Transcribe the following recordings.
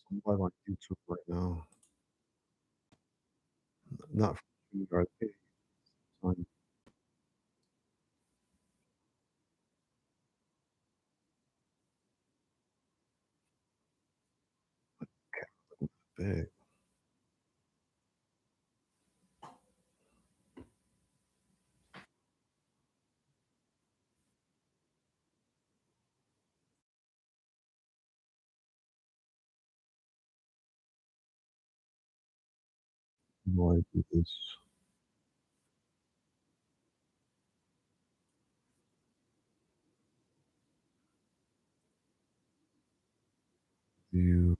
I'm live on YouTube right now. Not from you, arcade. On big. No, I do this. You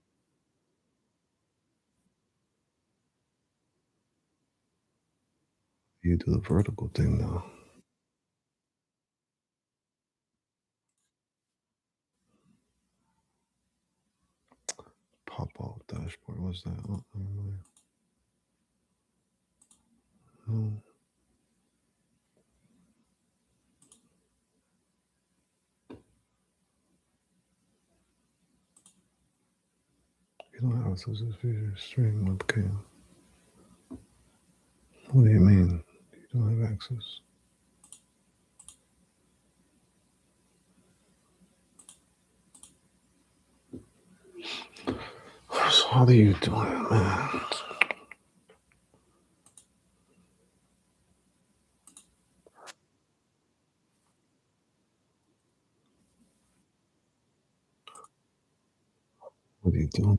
you do the vertical thing now. Pop out dashboard. What's that? Oh, never mind. No, you don't have access to this feature. Stream webcam. What do you mean? You don't have access. So how do you do it, man? What are you doing?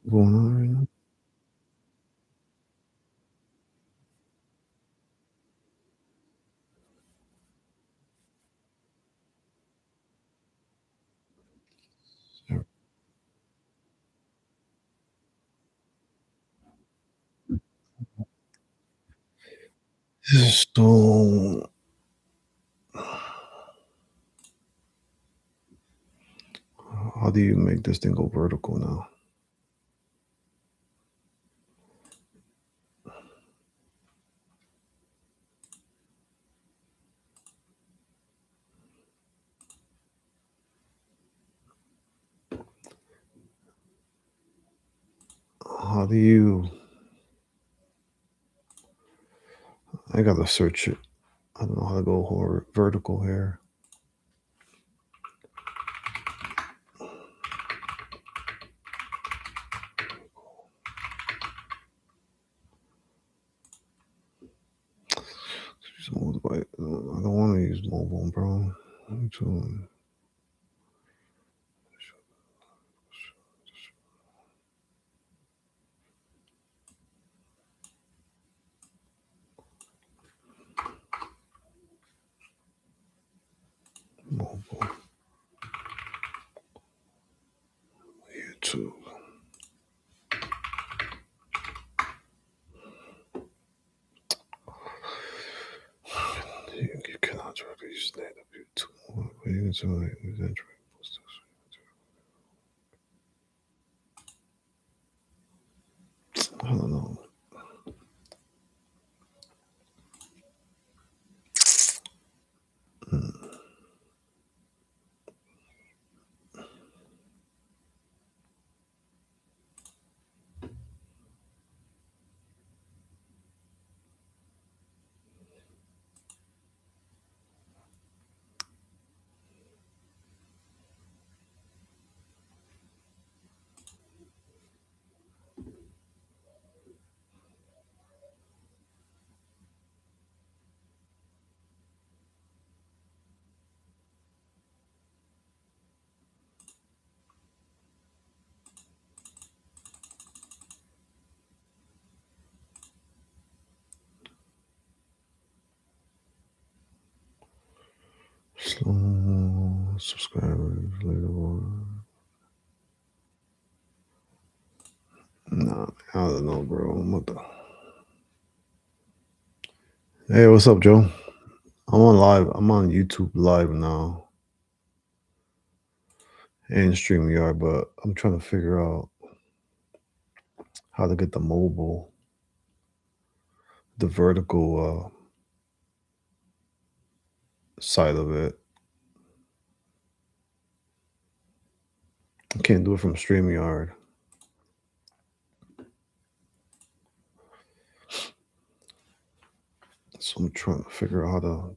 What's going on right now? Sure. So how do you make this thing go vertical now? How do you? I gotta search it. I don't know how to go vertical here. Use mobile. I don't want to use mobile, bro. I'm doing mobile YouTube. You cannot directly use native YouTube. What are you doing? I don't know. Slow subscribers later on. Nah, I don't know, bro. What the? Hey, what's up, Joe? I'm on live. I'm on YouTube live now and StreamYard, but I'm trying to figure out how to get the mobile, the vertical side of it. I can't do it from StreamYard. So I'm trying to figure out how to.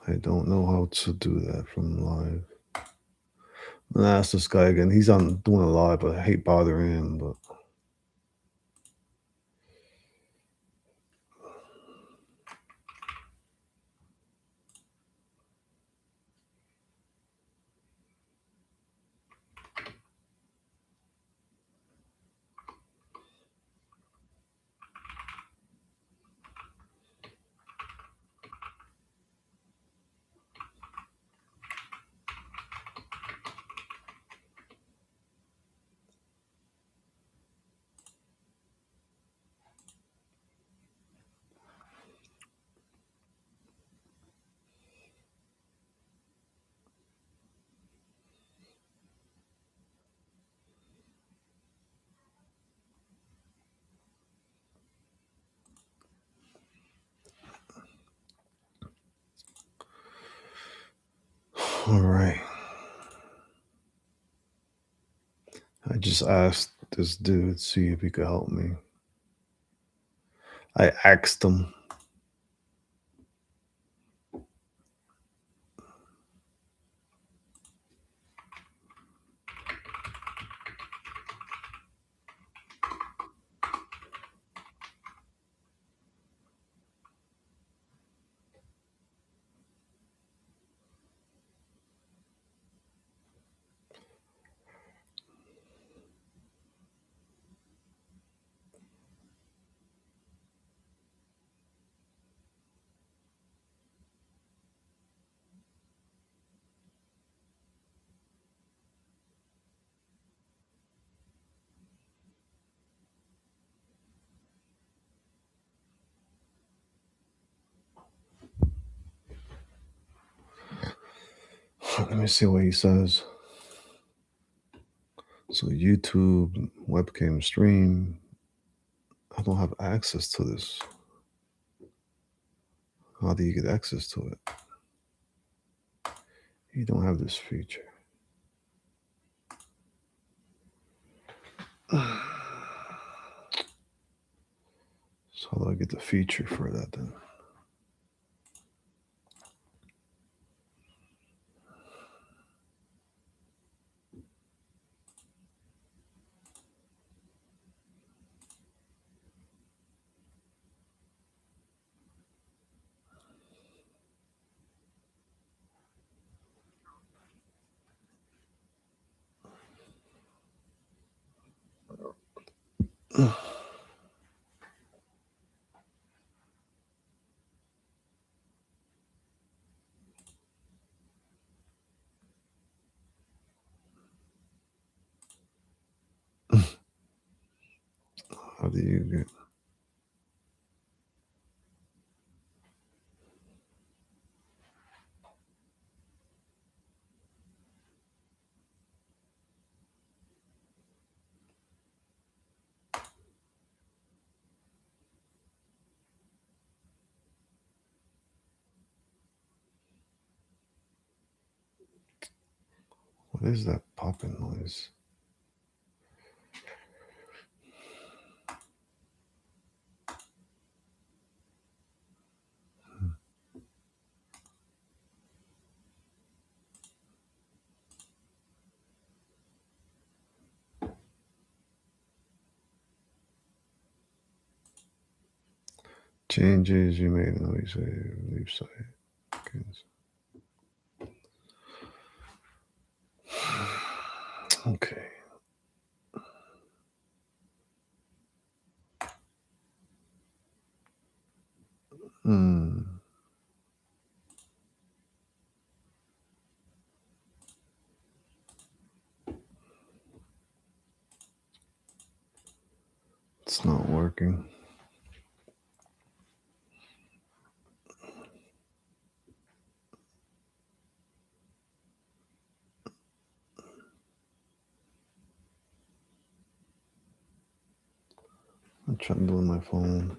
I don't know how to do that from live. I'm gonna ask this guy again. He's on doing a live, but I hate bothering him. But all right. I just asked this dude, see if he could help me. I asked him. Let me see what he says. So YouTube webcam stream. I don't have access to this. How do you get access to it? You don't have this feature. So how do I get the feature for that then? How do you get? What is that popping noise? Changes you made in we say leave site. Okay. It's not working. I'm trying to do it on my phone.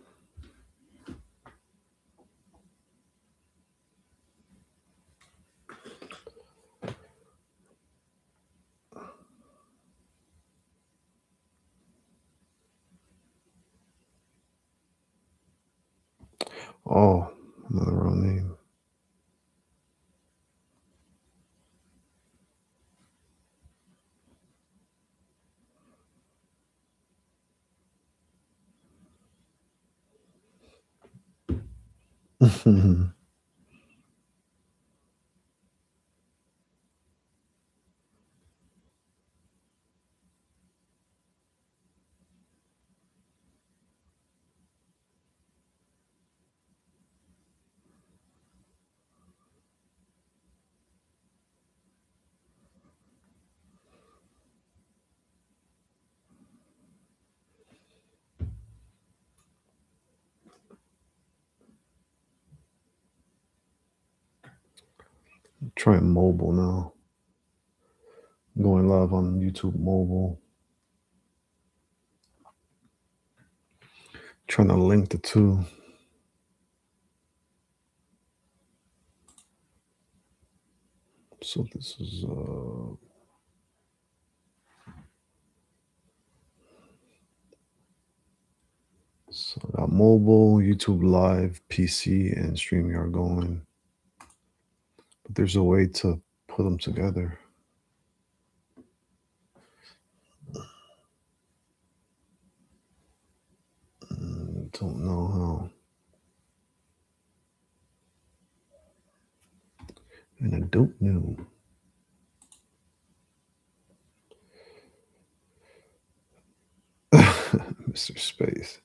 Oh, another wrong name. Trying mobile now. Going live on YouTube mobile. Trying to link the two. So this is so I got mobile, YouTube Live, PC, and StreamYard going. But there's a way to put them together. Don't know how. And I don't know. Mr. Space.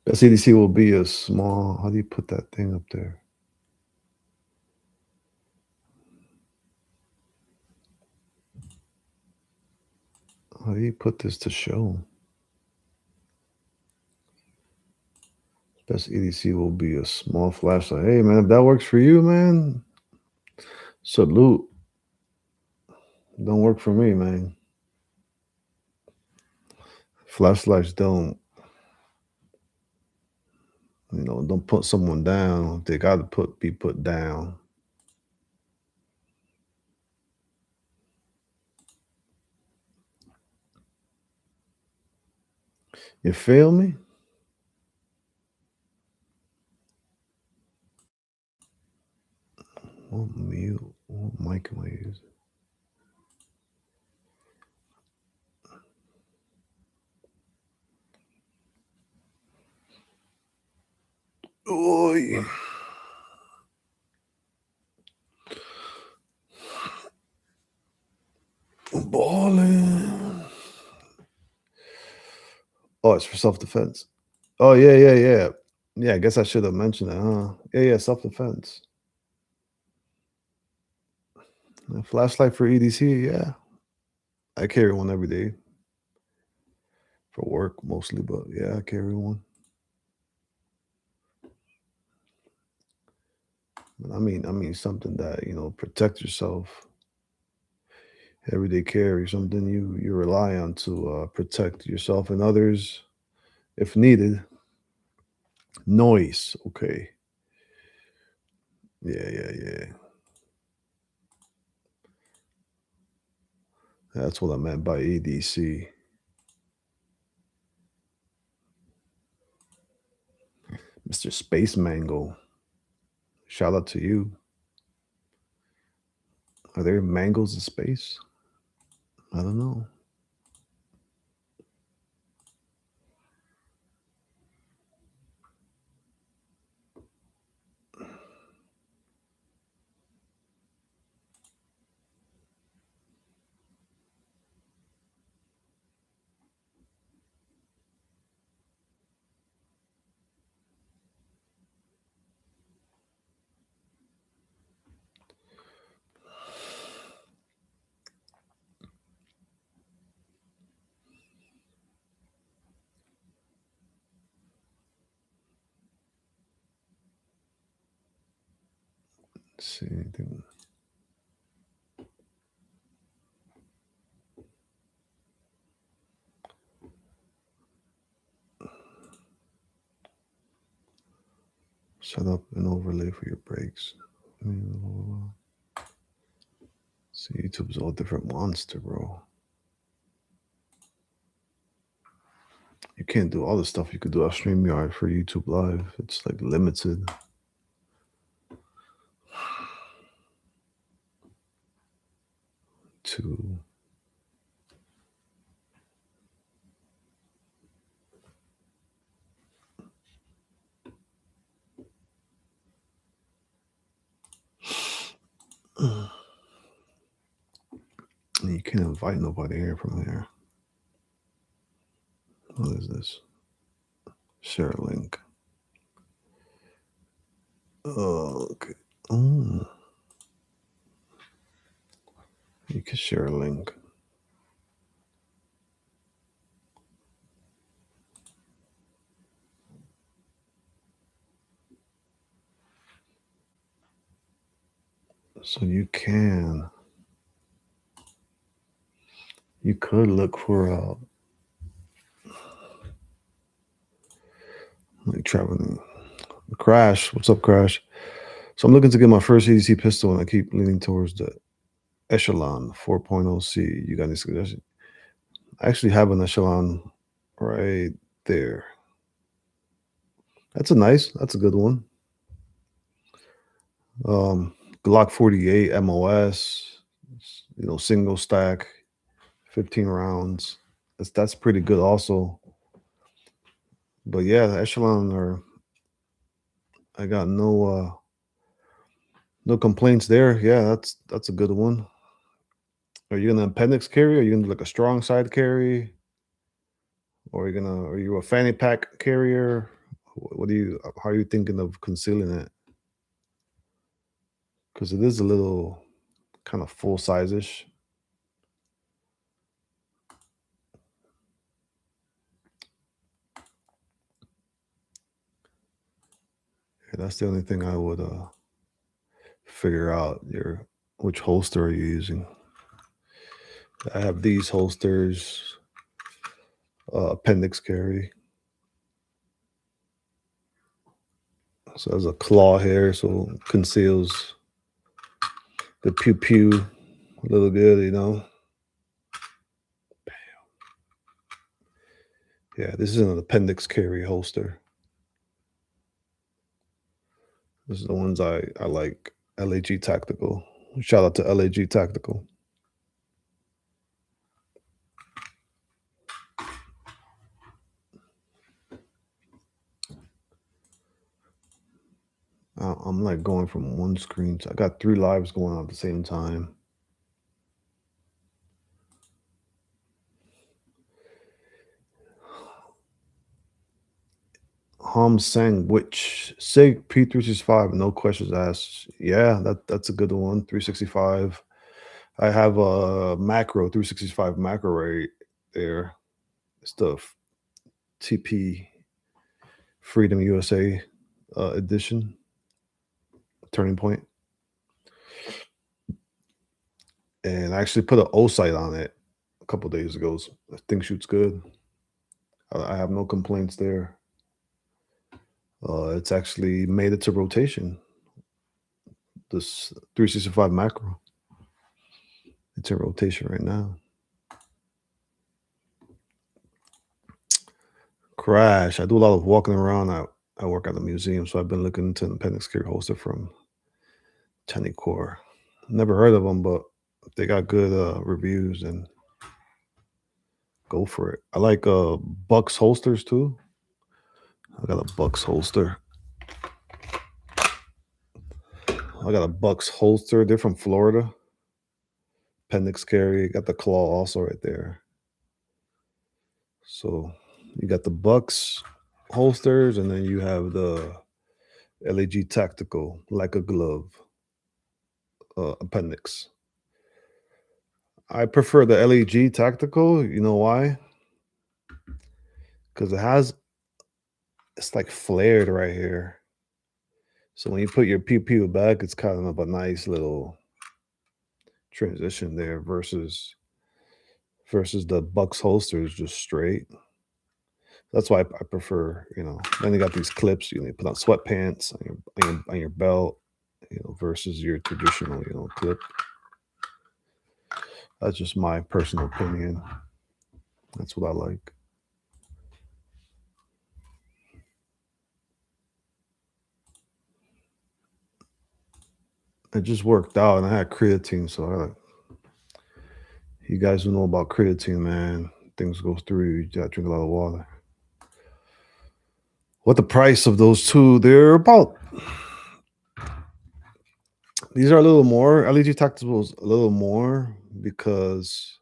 Best EDC will be a small. How do you put that thing up there? How do you put this to show? Best EDC will be a small flashlight. Hey man, if that works for you, man, salute. Don't work for me, man. Flashlights don't, don't put someone down. They got to be put down. You feel me? What mute? What mic am I using? Oi. Balling. Oh, it's for self-defense. Oh, yeah, yeah, yeah. Yeah, I guess I should have mentioned that, huh? Yeah, yeah, self-defense. A flashlight for EDC, yeah. I carry one every day for work mostly, but yeah, I carry one. But I mean something that, protect yourself. Everyday carry, something you rely on to protect yourself and others if needed. Noise, okay. Yeah, yeah, yeah. That's what I meant by EDC. Mr. Space Mango. Shout out to you. Are there mangoes in space? I don't know. Let's see anything. Set up an overlay for your brakes. Mm, see, YouTube's all different monster, bro. You can't do all the stuff you could do on StreamYard for YouTube Live. It's like limited. To and you can't invite nobody here from here. What is this? Share a link. Okay. Oh, you can share a link. So you could look for like traveling. Crash, what's up, Crash? So I'm looking to get my first EDC pistol, and I keep leaning towards the Echelon 4.0C. You got any suggestions? I actually have an Echelon right there. That's a good one. Glock 48 MOS, single stack, 15 rounds. That's pretty good also. But yeah, the Echelon I got no complaints there. Yeah, that's a good one. Are you gonna appendix carry? Are you gonna do like a strong side carry? Or are you a fanny pack carrier? How are you thinking of concealing it? Because it is a little kind of full size-ish. Yeah, that's the only thing I would figure out which holster are you using. I have these holsters, appendix carry. So there's a claw here, so conceals the pew pew a little good. Yeah, this is an appendix carry holster. This is the ones I like. LAG Tactical. Shout out to LAG Tactical. I'm like going from one screen. So I got 3 lives going on at the same time. Hom Sang, which Sig P365, no questions asked. Yeah, that's a good one. 365. I have a macro 365 macro right there. It's the TP Freedom USA edition. Turning Point. And I actually put an O sight on it a couple days ago. So the thing shoots good. I have no complaints there. It's actually made it to rotation. This 365 macro. It's in rotation right now. Crash. I do a lot of walking around. I work at the museum, so I've been looking into an appendix carry holster from Core. Never heard of them, but they got good reviews, and go for it. I like Bucks holsters too. I got a Bucks holster. They're from Florida. Appendix carry. Got the claw also right there. So you got the Bucks holsters, and then you have the LAG Tactical, like a glove appendix. I prefer the LAG Tactical. You know why? Because it's like flared right here. So when you put your pew back, it's kind of a nice little transition there versus the Bucks holster is just straight. That's why I prefer, then you got these clips, you put on sweatpants on your belt, versus your traditional, clip. That's just my personal opinion. That's what I like. It just worked out, and I had creatine, so you guys who know about creatine, man, things go through you. You gotta drink a lot of water. What the price of those two? They're about. These are a little more. LEG Tacticals a little more because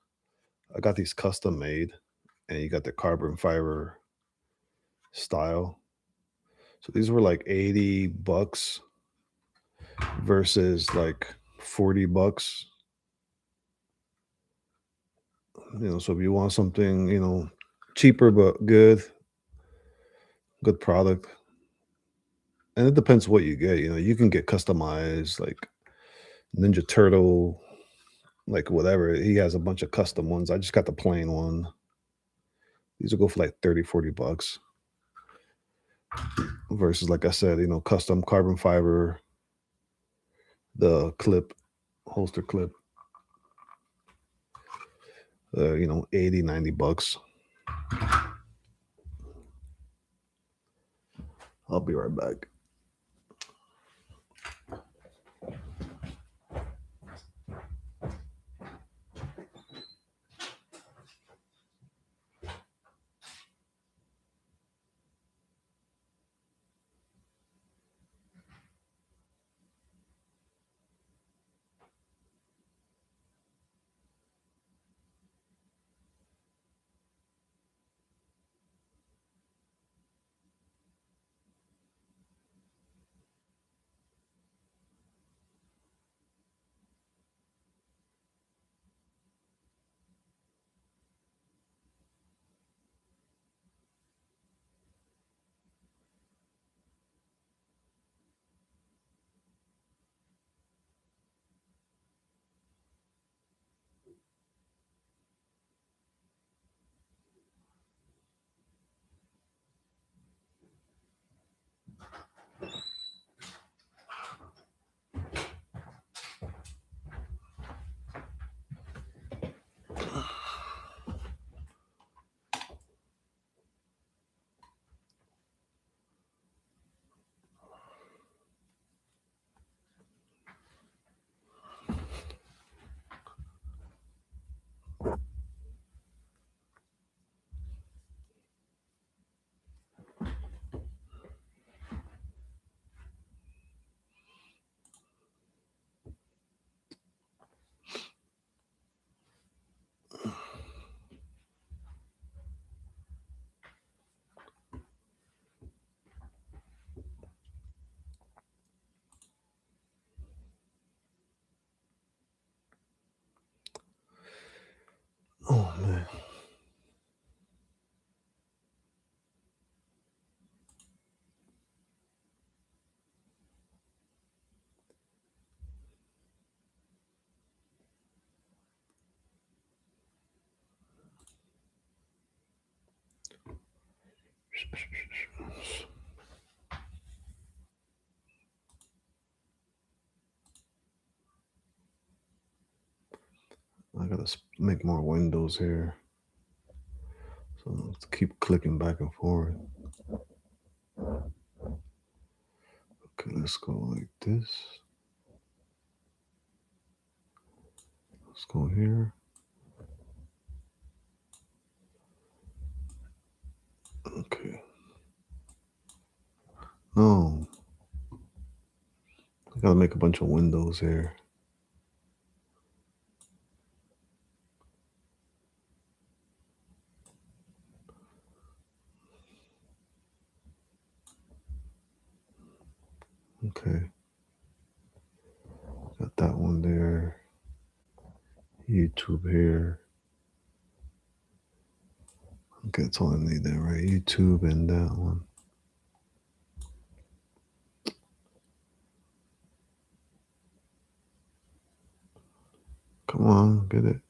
I got these custom made, and you got the carbon fiber style. So these were like $80 versus like $40. So if you want something, cheaper but good product. And it depends what you get. You can get customized like Ninja Turtle, like whatever. He has a bunch of custom ones. I just got the plain one. These will go for like 30, $40 versus, like I said, custom carbon fiber, the clip, holster clip, 80, $90. I'll be right back. Oh man. I gotta make more windows here. So let's keep clicking back and forth. Okay, let's go like this. Let's go here. Okay. No. I gotta make a bunch of windows here. Okay. Got that one there. YouTube here. Okay, that's all I need there, right? YouTube and that one. Come on, get it.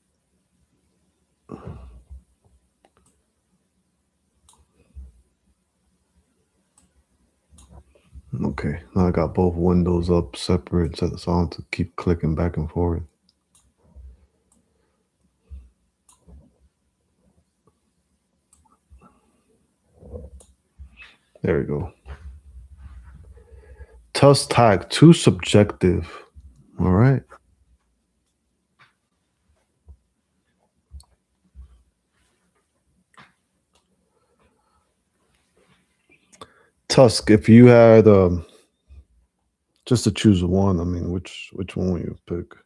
Okay, now I got both windows up separate, so I don't have to keep clicking back and forth. There we go. Tusk tag, too subjective. All right. Tusk, if you had just to choose one, I mean, which one would you pick?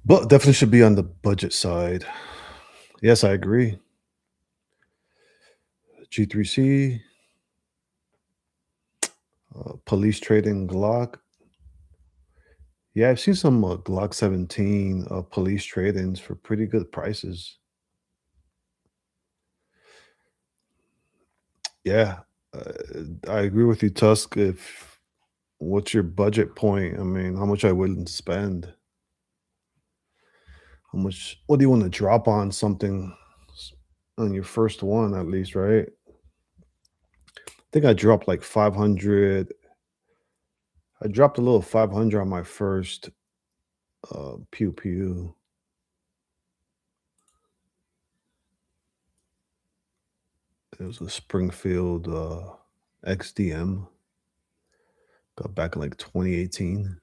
But definitely should be on the budget side. Yes, I agree. G3C, police trading Glock. Yeah, I've seen some Glock 17 police trade-ins for pretty good prices. Yeah, uh, I agree with you, Tusk. If what's your budget point? I mean, how much are you willing to spend? How much? What do you want to drop on something on your first one, at least, right? I think I dropped like 500. I dropped a little 500 on my first pew pew. It was a Springfield XDM. Got back in like 2018.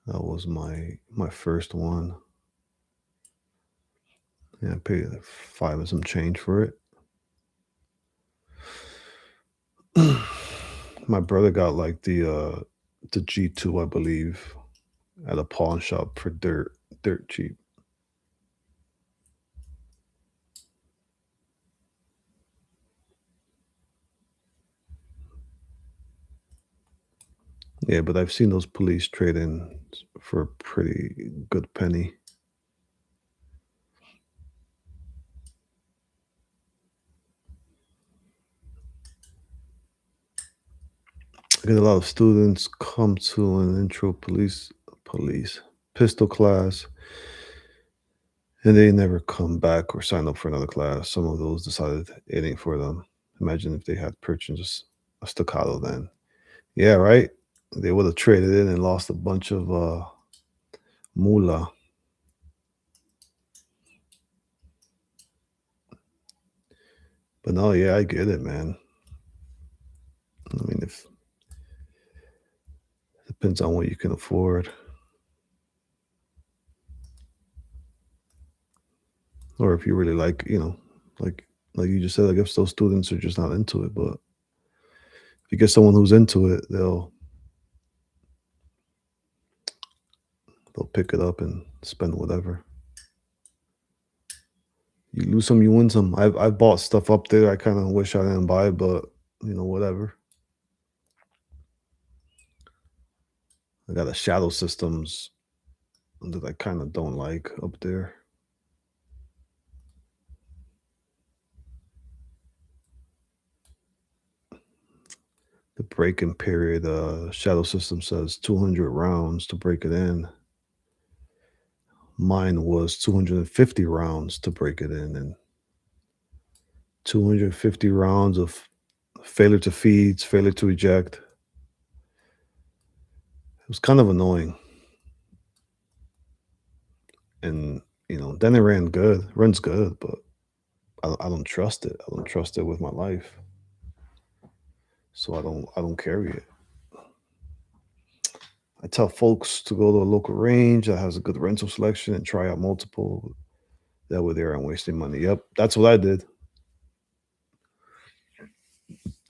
That was my first one. Yeah, I paid like five and some change for it. My brother got like the G2, I believe, at a pawn shop for dirt cheap. Yeah, but I've seen those police trade in for a pretty good penny. I get a lot of students come to an intro police pistol class, and they never come back or sign up for another class. Some of those decided it ain't for them. Imagine if they had purchased a staccato then. Yeah, right? They would have traded in and lost a bunch of moolah. But no, yeah, I get it, man. I mean, if depends on what you can afford. Or if you really like, like like you just said, like if those students are just not into it. But if you get someone who's into it, they'll pick it up and spend whatever. You lose some, you win some. I've bought stuff up there. I kind of wish I didn't buy, but whatever. I got a shadow systems that I kind of don't like up there. The break-in period, shadow system says 200 rounds to break it in. Mine was 250 rounds to break it in, and 250 rounds of failure to feeds, failure to eject. It was kind of annoying. And, then it ran good, runs good, but I don't trust it. I don't trust it with my life. So I don't carry it. I tell folks to go to a local range that has a good rental selection and try out multiple. That way they aren't wasting money. Yep. That's what I did.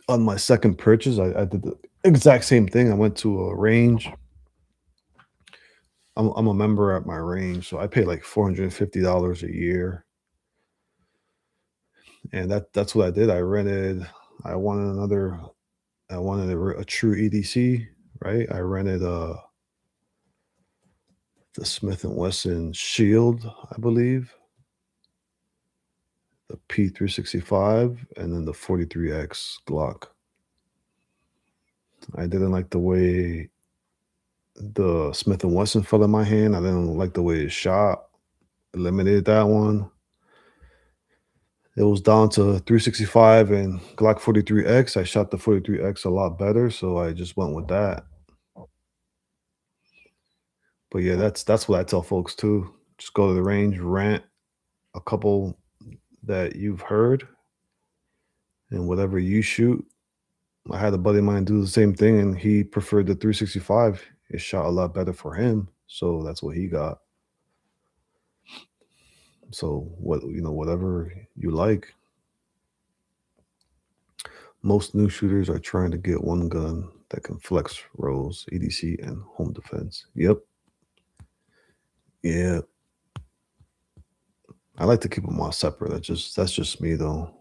On my second purchase, I did the exact same thing. I went to a range I'm a member at my range, so I pay like $450 a year, and that's what I did. I wanted another I wanted a true EDC, right? I rented the Smith and Wesson Shield, I believe, the P365, and then the 43X Glock. I didn't like the way the Smith and Wesson fell in my hand. I didn't like the way it shot. Eliminated that one. It was down to 365 and Glock 43X. I shot the 43X a lot better, so I just went with that. But yeah, that's what I tell folks too. Just go to the range, rent a couple that you've heard, and whatever you shoot. I had a buddy of mine do the same thing, and he preferred the 365. It shot a lot better for him, so that's what he got. So whatever you like. Most new shooters are trying to get one gun that can flex roles, EDC, and home defense. Yep. Yeah. I like to keep them all separate. That's just me though.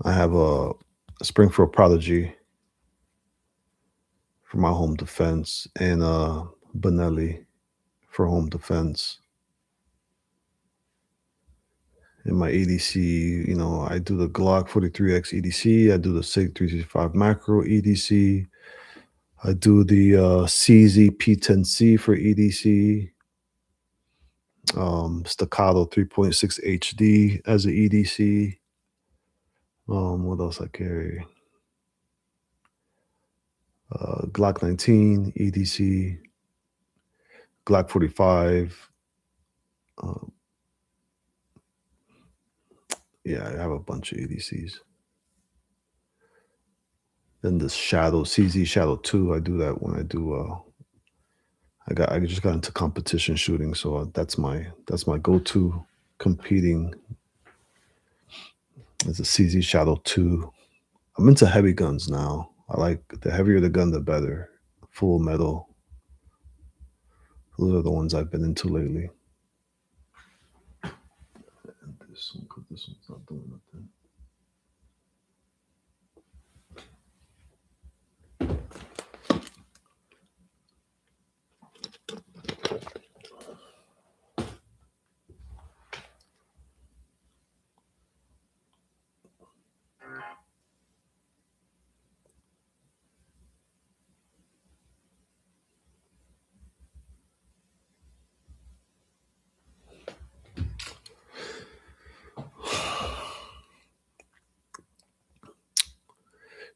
I have a Springfield Prodigy for my home defense and Benelli for home defense. In my EDC, I do the Glock 43X EDC. I do the SIG 365 macro EDC. I do the CZ P10C for EDC. Staccato 3.6 HD as an EDC. What else I carry? Glock 19 EDC, Glock 45. Uh, yeah, I have a bunch of EDCs. Then the Shadow CZ Shadow 2. I do that when I do. I just got into competition shooting, so that's my go-to competing. It's a CZ Shadow 2. I'm into heavy guns now. I like the heavier the gun, the better. Full metal. Those are the ones I've been into lately. And this one's not doing nothing.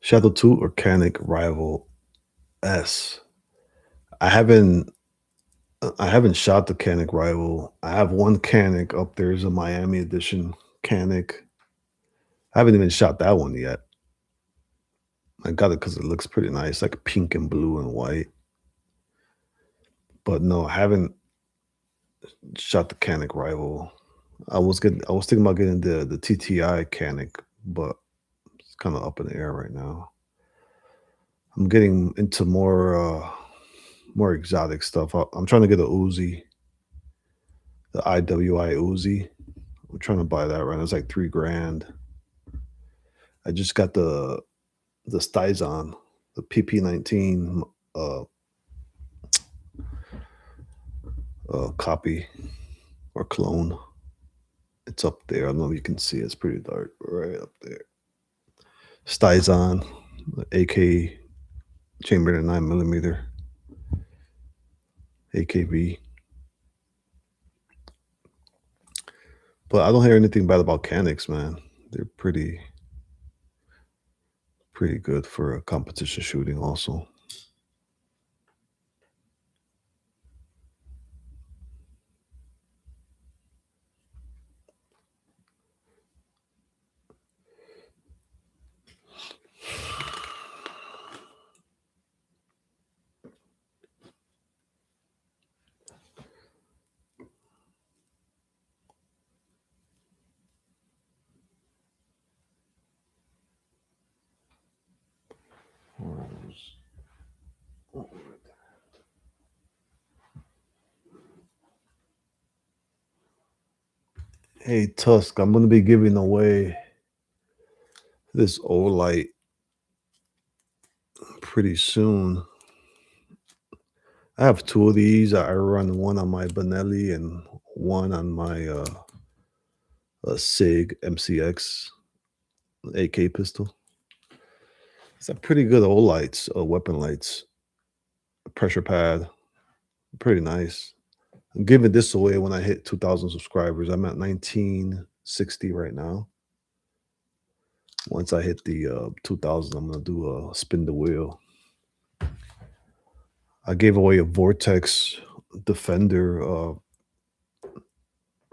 Shadow 2 or Canic Rival S. I haven't I haven't shot the Canic Rival. I have one Canic up there. Is a Miami edition Canic. I haven't even shot that one yet. I got it because it looks pretty nice, like pink and blue and white. But no, I haven't shot the Canic Rival. I was thinking about getting the TTI Canic, but it's kind of up in the air right now. I'm getting into more exotic stuff. I'm trying to get a Uzi, the IWI Uzi. I'm trying to buy that right now. It's like 3 grand. I just got the Stizon, the PP19 uh, copy or clone. It's up there. I don't know if you can see it. It's pretty dark. Right up there. Stizon, AK chambered at 9 millimeter, AKB. But I don't hear anything bad about Canics, man. They're pretty good for a competition shooting also. Hey Tusk, I'm gonna be giving away this old light pretty soon. I have two of these. I run one on my Benelli and one on my Sig MCX AK pistol. It's a pretty good old lights, weapon lights, pressure pad, pretty nice. I'm giving this away when I hit 2,000 subscribers. I'm at 1960 right now. Once I hit the 2,000, I'm gonna do a spin the wheel. I gave away a Vortex Defender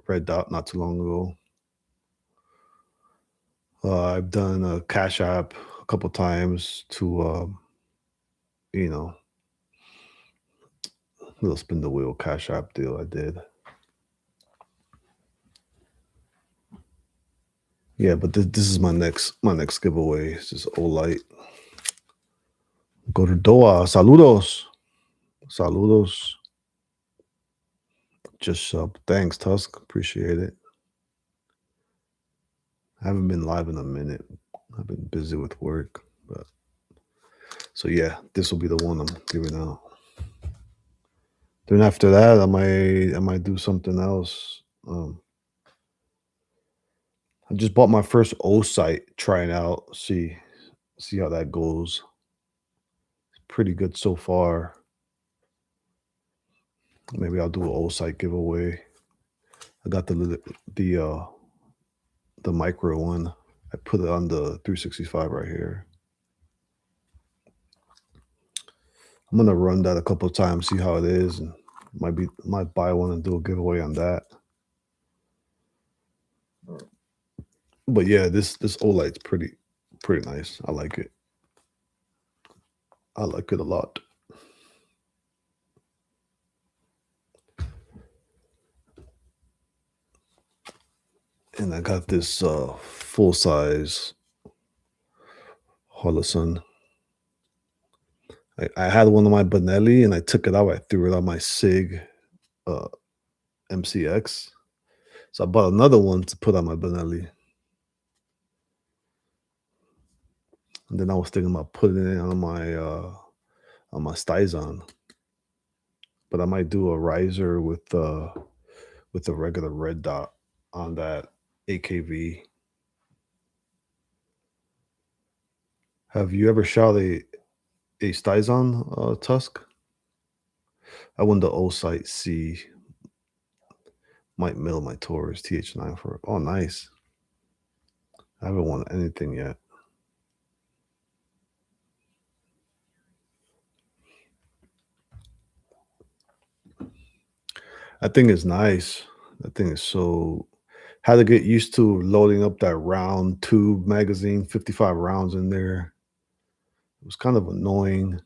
red dot not too long ago. I've done a Cash App a couple times to, you know, little spin the wheel Cash App deal I did. Yeah, but this is my next giveaway. It's just Olight. Gordoa, saludos, saludos. Just sub. Thanks, Tusk. Appreciate it. I haven't been live in a minute. I've been busy with work, but so yeah, this will be the one I'm giving out. Then after that, I might do something else. I just bought my first O site, trying out, see how that goes. It's pretty good so far. Maybe I'll do an O site giveaway. I got the micro one. I put it on the 365 right here. I'm gonna run that a couple of times, see how it is, and might buy one and do a giveaway on that. But yeah, this OLED's pretty nice. I like it. I like it a lot. And I got this full size Holosun. I had one of my Benelli and I took it out. I threw it on my Sig uh, MCX. So I bought another one to put on my Benelli. And then I was thinking about putting it on my Stizon. But I might do a riser with a regular red dot on that AKV. Have you ever shot a Stizon Tusk? I won the O Site C. Might mill my Taurus TH9 for it. Oh, nice. I haven't won anything yet. That thing is nice. That thing is so. Had to get used to loading up that round tube magazine, 55 rounds in there. It was kind of annoying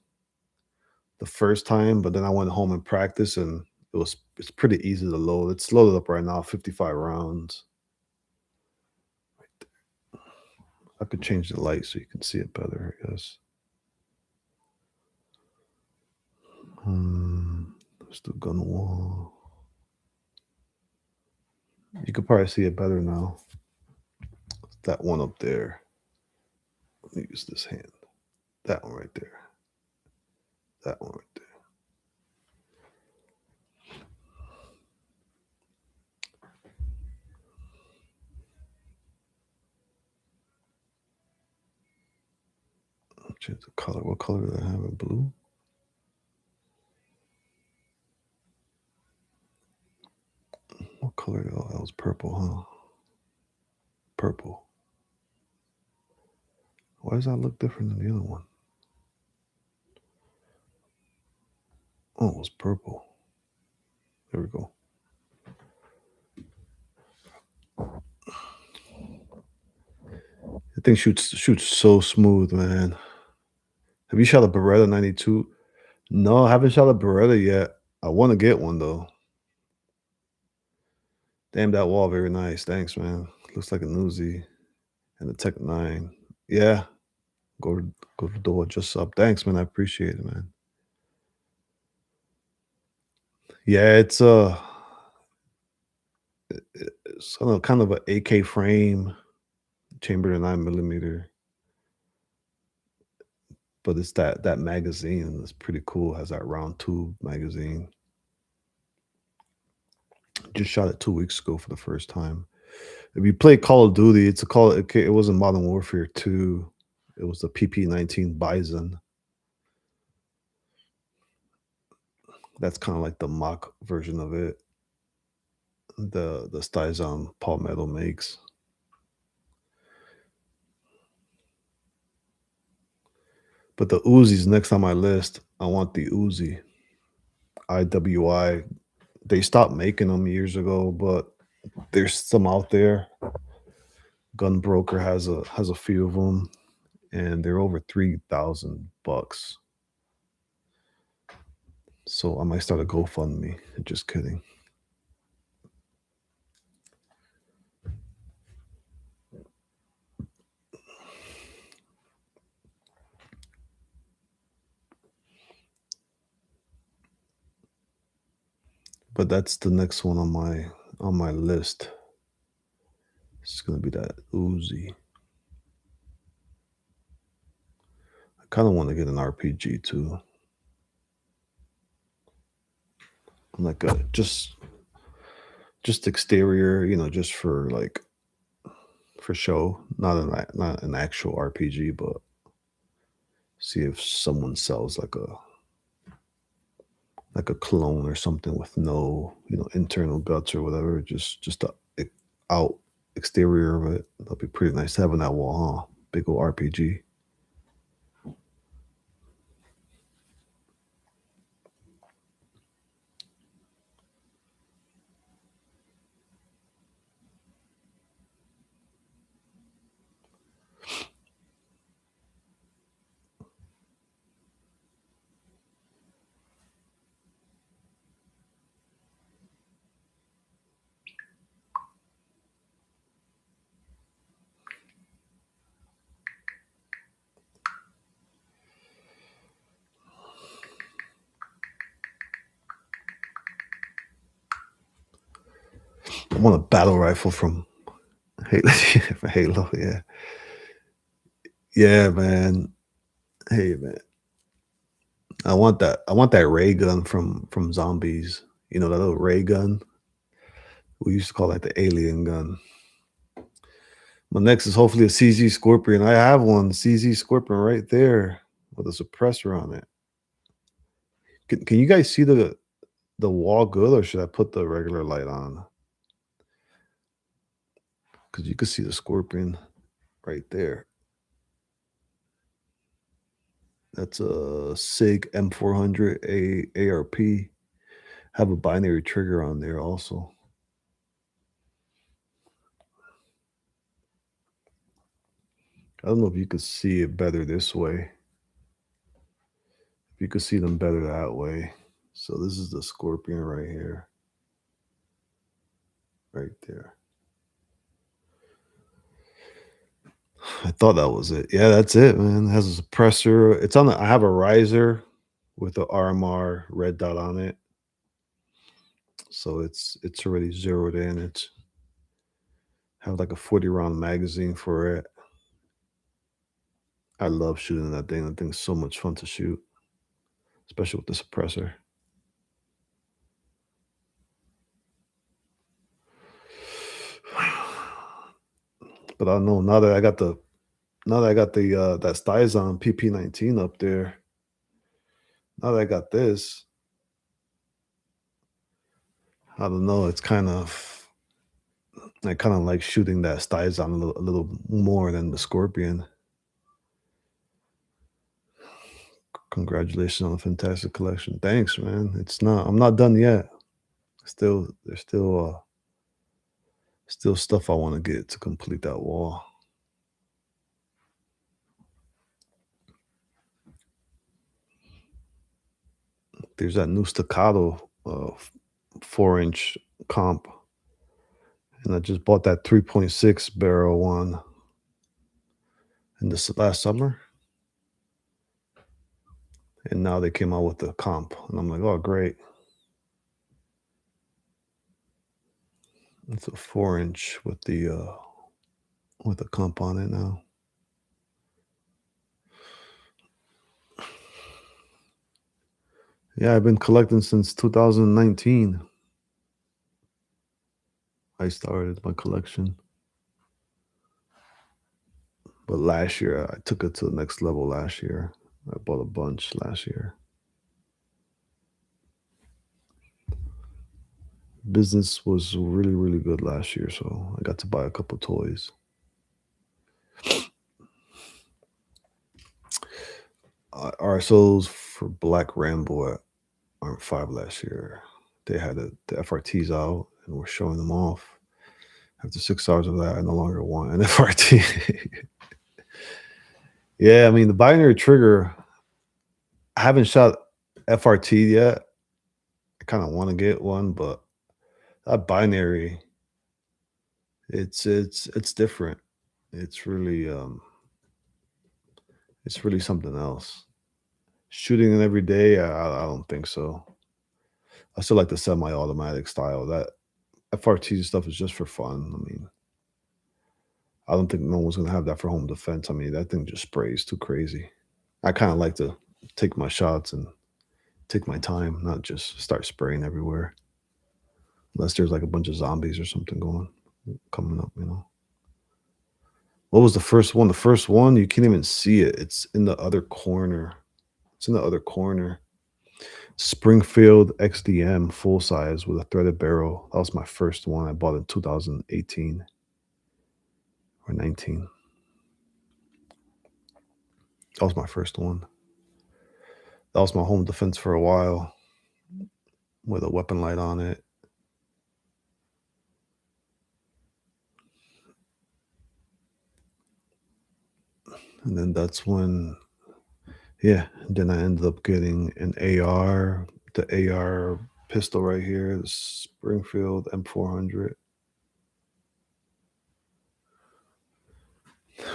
the first time, but then I went home and practiced, and it's pretty easy to load. It's loaded up right now, 55 rounds. I could change the light so you can see it better, I guess. Let's do gun wall. You could probably see it better now. That one up there. Let me use this hand. That one right there. That one right there. I'll change the color. What color did I have in blue? What color? Oh, that was purple, huh? Purple. Why does that look different than the other one? Oh, it was purple. There we go. The thing shoots so smooth, man. Have you shot a Beretta 92? No, I haven't shot a Beretta yet. I want to get one though. Damn, that wall very nice. Thanks, man. Looks like a Uzi and a Tech 9. Yeah, go to the door just up. Thanks, man. I appreciate it, man. Yeah, It's kind of a AK frame, chambered in 9 millimeter, but it's that magazine. It's pretty cool. It has that round tube magazine. Just shot it 2 weeks ago for the first time. If you play Call of Duty, it's a call. It wasn't Modern Warfare 2. It was the PP-19 Bison. That's kind of like the mock version of it. The Stizon Palmetto makes. But the Uzi's next on my list. I want the Uzi. IWI. They stopped making them years ago, but there's some out there. Gunbroker has a few of them, and they're over $3,000. So I might start a GoFundMe. Just kidding. But that's the next one on my list. It's gonna be that Uzi. I kind of want to get an RPG too. Like a just exterior, just for like for show, not an actual RPG, but see if someone sells like a clone or something with no, internal guts or whatever, just the out exterior of it. That'll be pretty nice to have on that wall, huh? Big old RPG. I want a battle rifle from Halo. From Halo, yeah. Yeah, man. Hey, man. I want that ray gun from Zombies. That little ray gun? We used to call that the alien gun. My next is hopefully a CZ Scorpion. I have one CZ Scorpion right there with a suppressor on it. Can you guys see the wall good, or should I put the regular light on? Because you can see the Scorpion right there. That's a SIG M400 ARP. Have a binary trigger on there also. I don't know if you could see it better this way. If you could see them better that way. So this is the Scorpion right here. Right there. I thought that was it. Yeah, that's it, man. It has a suppressor. I have a riser with the RMR red dot on it. So it's already zeroed in. It's have like a 40 round magazine for it. I love shooting that thing. That thing's so much fun to shoot, especially with the suppressor. But I know now that I got the that Stizon PP-19 up there. Now that I got this, I don't know. I kind of like shooting that Stizon a little more than the Scorpion. Congratulations on the fantastic collection. Thanks, man. I'm not done yet. There's still stuff I want to get to complete that wall. There's that new staccato 4-inch comp. And I just bought that 3.6 barrel one in this last summer. And now they came out with the comp. And I'm like, oh great. It's a 4 inch with the comp on it now. Yeah, I've been collecting since 2019. I started my collection, but last year I took it to the next level. Last year, I bought a bunch last year. Business was really, really good last year, so I got to buy a couple toys. RSOs for Black Rambo at R5 last year. They had the FRTs out and were showing them off. After 6 hours of that, I no longer want an FRT. Yeah, I mean the binary trigger. I haven't shot FRT yet. I kind of want to get one, but that binary, it's different. It's really it's really something else. Shooting it every day, I don't think so. I still like the semi-automatic style. That FRT stuff is just for fun. I mean, I don't think no one's gonna have that for home defense. I mean, that thing just sprays too crazy. I kind of like to take my shots and take my time, not just start spraying everywhere. Unless there's like a bunch of zombies or something going coming up. What was the first one? The first one, you can't even see it. It's in the other corner. It's in the other corner. Springfield XDM full size with a threaded barrel. That was my first one. I bought in 2018 or 19. That was my first one. That was my home defense for a while with a weapon light on it. And then that's when, yeah, then I ended up getting an AR, the AR pistol right here, the Springfield M400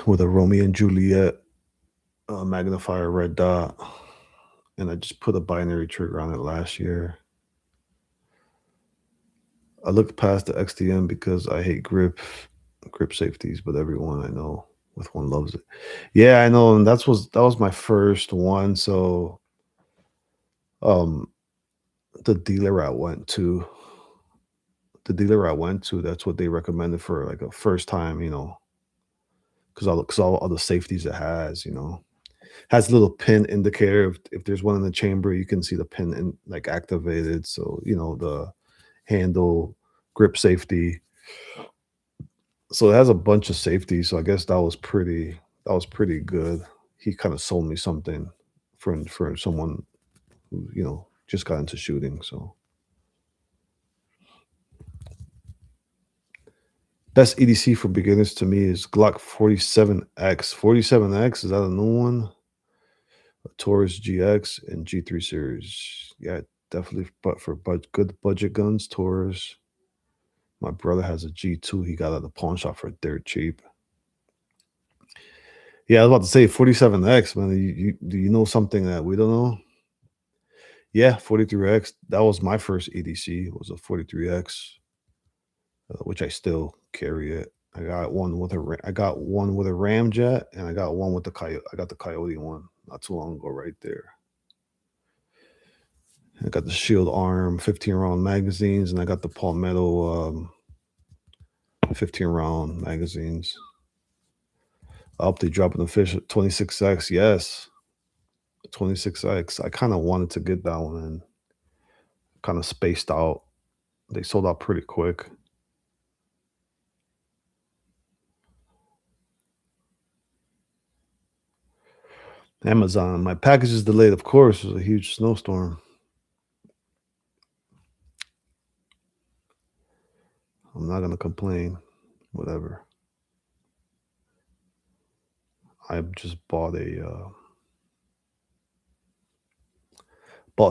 with a Romeo and Juliet magnifier red dot. And I just put a binary trigger on it last year. I looked past the XDM because I hate grip safeties, but everyone I know with one loves it. Yeah, I know, and that was my first one. So um the dealer I went to, that's what they recommended for like a first time, because all the safeties it has. Has a little pin indicator. If there's one in the chamber, you can see the pin like activated. So the handle, grip safety. So it has a bunch of safety. So I guess that was pretty good. He kind of sold me something for someone who just got into shooting. So best EDC for beginners to me is Glock 47X. 47X, is that a new one? A Taurus GX and G3 series. Yeah, definitely. But for good budget guns, Taurus. My brother has a G2. He got at the pawn shop for dirt cheap. Yeah, I was about to say 47X, man. Do you know something that we don't know? Yeah, 43X. That was my first EDC. It was a 43X, which I still carry it. I got one with I got one with a Ramjet, and I got one with the Coyote. I got the Coyote one not too long ago, right there. I got the Shield Arm 15 round magazines, and I got the Palmetto 15 round magazines. I hope they drop an official 26X. Yes, 26X. I kind of wanted to get that one and kind of spaced out. They sold out pretty quick. Amazon. My package is delayed, of course. It was a huge snowstorm. I'm not gonna complain. Whatever. I just bought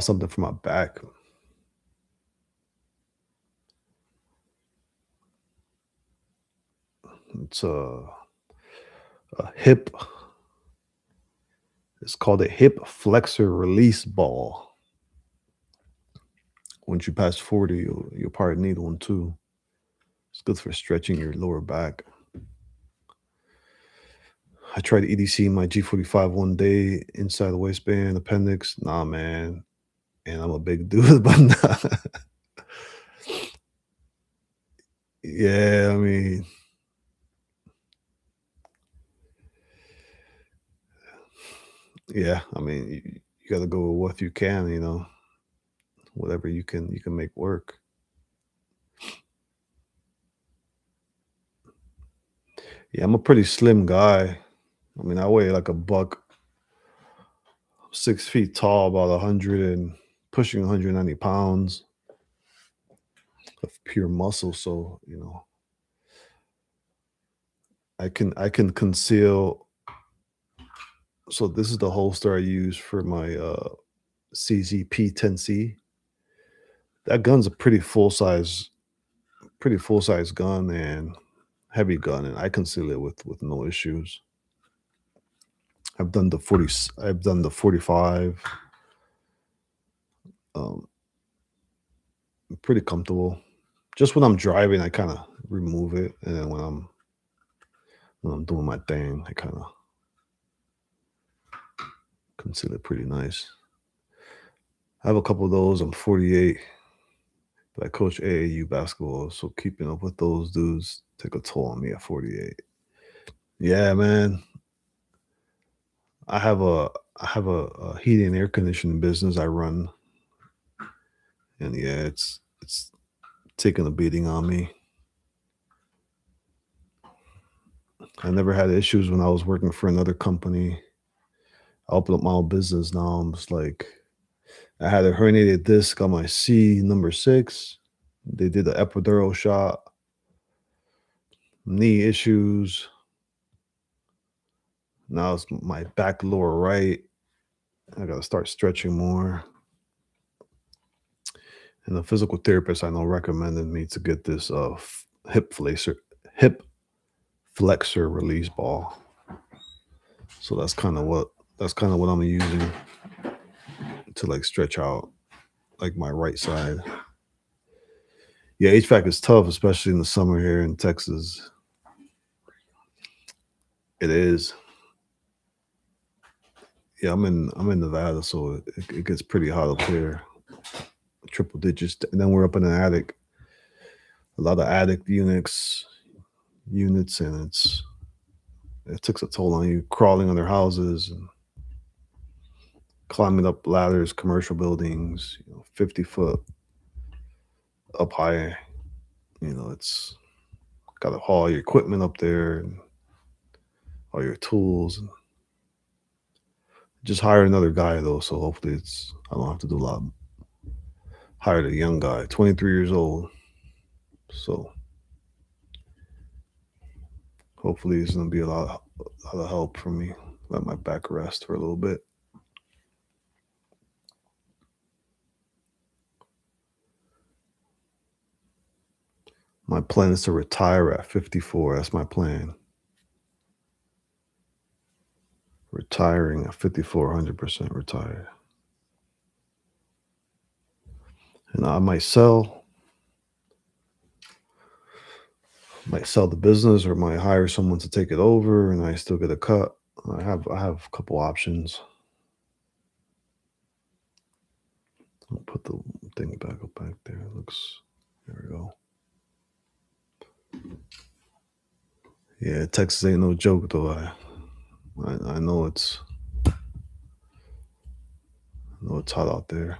something for my back. It's a hip. It's called a hip flexor release ball. Once you pass 40, you'll probably need one too. It's good for stretching your lower back. I tried EDC my G45 one day inside the waistband, appendix. Nah, man. And I'm a big dude, but nah. Yeah, I mean, yeah, I mean, you got to go with what you can, whatever you can make work. Yeah, I'm a pretty slim guy. I mean, I weigh like a buck, 6 feet tall, about 100 and pushing 190 pounds of pure muscle. So, I can conceal. So this is the holster I use for my CZP-10C. That gun's a pretty full size gun and heavy gun, and I conceal it with no issues. I've done the 45. Um, Pretty comfortable. Just when I'm driving, I kind of remove it, and then when I'm doing my thing, I kind of conceal it pretty nice. I have a couple of those. I'm 48, but I coach AAU basketball, so keeping up with those dudes take a toll on me at 48. Yeah, man. I have a I have a heating and air conditioning business I run, and yeah, it's taking a beating on me. I never had issues when I was working for another company. I opened up my own business now. I'm just like, I had a herniated disc on my C number 6. They did the epidural shot, knee issues. Now it's my back lower right. I got to start stretching more. And the physical therapist I know recommended me to get this hip flexor release ball. So that's kind of what I'm using to like stretch out like my right side. Yeah, HVAC is tough, especially in the summer here in Texas. It is. Yeah, I'm in Nevada, so it gets pretty hot up here, triple digits, and then we're up in an attic. A lot of attic units, and it takes a toll on you crawling under houses and climbing up ladders, commercial buildings, 50 foot up high. It's got to haul your equipment up there and all your tools. And just hire another guy though, so hopefully I don't have to do a lot. Hired a young guy, 23 years old, so hopefully it's gonna be a lot of help for me. Let my back rest for a little bit. My plan is to retire at 54. That's my plan. Retiring at 54, 100% retired. And I might sell the business or might hire someone to take it over and I still get a cut. I have a couple options. I'll put the thing back there. It looks There we go. Yeah, Texas ain't no joke though. I know it's hot out there.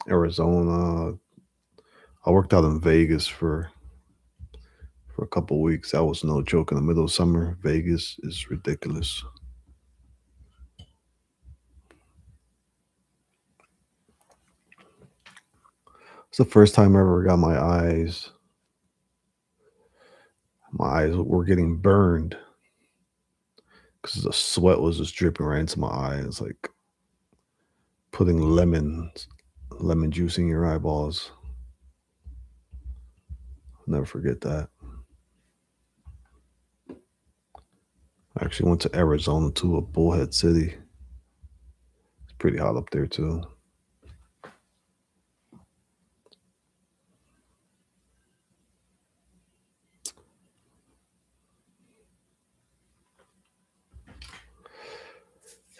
Arizona. I worked out in Vegas for a couple weeks. That was no joke. In the middle of summer, Vegas is ridiculous. It's the first time I ever got my eyes were getting burned because the sweat was just dripping right into my eyes, like putting lemon juice in your eyeballs. I'll never forget that. I actually went to Arizona to a Bullhead City. It's pretty hot up there too.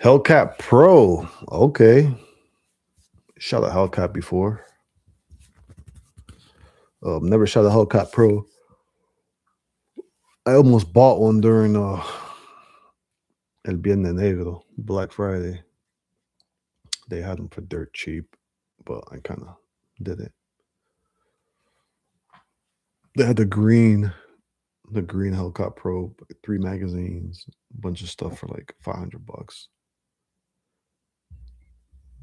Hellcat Pro. Okay. Shot a Hellcat before. Never shot a Hellcat Pro. I almost bought one during El Viernes Negro, Black Friday. They had them for dirt cheap, but I kind of did it. They had the green Hellcat Pro, 3 magazines, a bunch of stuff for like $500.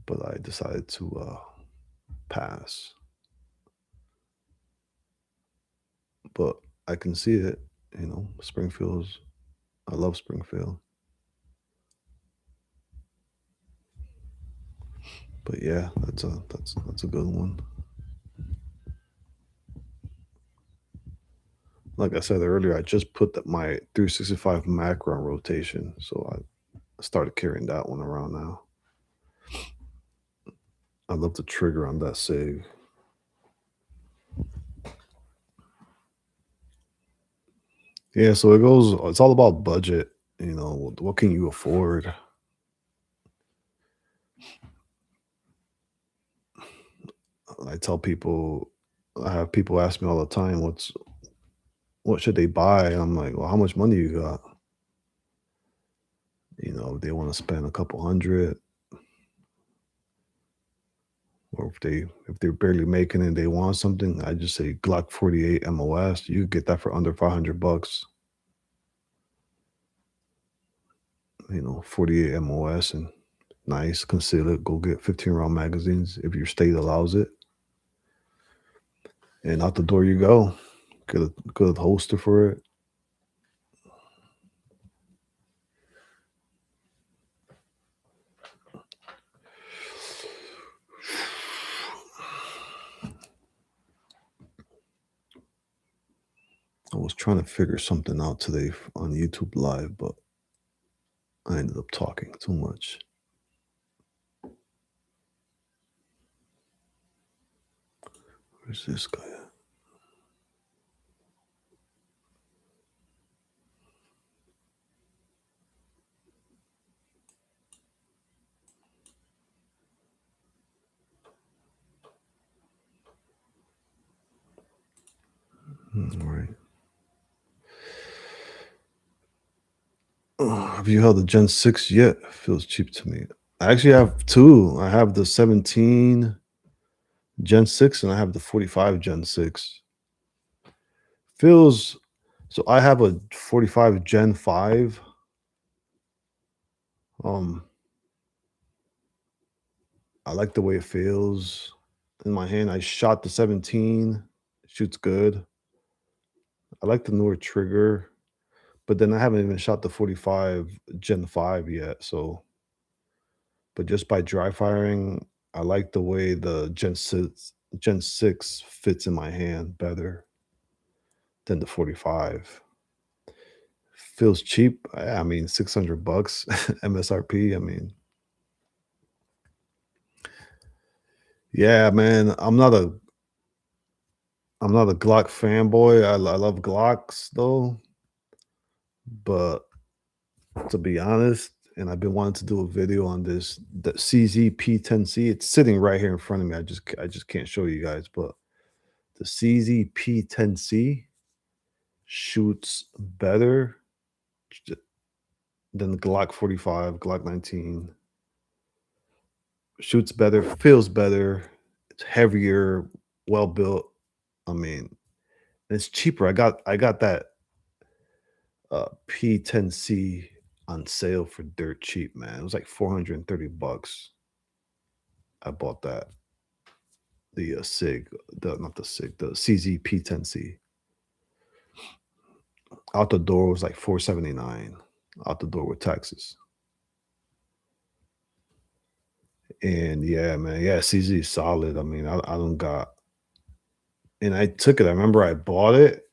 But I decided to pass. But I can see it, Springfield's. I love Springfield. But yeah, that's a good one. Like I said earlier, I just put my 365 macro on rotation, so I started carrying that one around now. I love the trigger on that SIG. Yeah, so it's all about budget. What can you afford? I tell people, I have people ask me all the time, what should they buy? And I'm like, well, how much money you got? They want to spend a couple hundred, or if they're barely making it, they want something. I just say Glock 48 MOS. You get that for under $500. 48 MOS and nice, conceal it. Go get 15 round magazines if your state allows it, and out the door you go. Get a good holster for it. I was trying to figure something out today on YouTube Live, but I ended up talking too much. Where's this guy at? All right. Have you held the Gen 6 yet? Feels cheap to me. I actually have two. I have the 17 Gen 6 and I have the 45 Gen 6. Feels so I have a 45 Gen 5. I like the way it feels in my hand. I shot the 17, shoots good. I like the newer trigger, but then I haven't even shot the 45 Gen 5 yet. So, but just by dry firing, I like the way the Gen 6 fits in my hand better than the 45. Feels cheap. I mean, $600 MSRP. I mean, yeah, man. I'm not a Glock fanboy. I love Glocks though, but to be honest, and I've been wanting to do a video on this, the CZ-P10C. It's sitting right here in front of me. I just can't show you guys, but the CZ-P10C shoots better than the Glock 45, Glock 19. Shoots better, feels better. It's heavier, well built. I mean, it's cheaper. I got that P10C on sale for dirt cheap, man. It was like $430. I bought that. The SIG, the not the SIG, the CZ P10C. Out the door was like 479. Out the door with taxes. And yeah, man, yeah, CZ is solid. I mean, I don't got, and I took it. I remember I bought it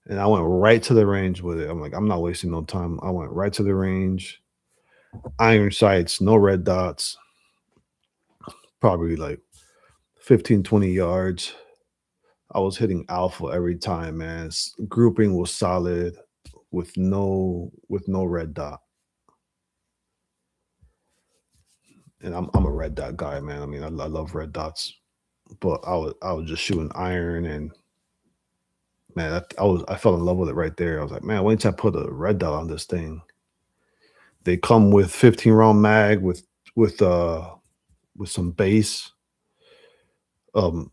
and I went right to the range with it. I'm like, I'm not wasting no time. I went right to the range. Iron sights, no red dots, probably like 15, 20 yards. I was hitting alpha every time, man. Grouping was solid with no red dot. and I'm a red dot guy, man. I mean, I love red dots, but I was just shooting iron, and man, I fell in love with it right there. I was like, man, wait till I put a red dot on this thing. They come with 15 round mag with uh with some base. Um,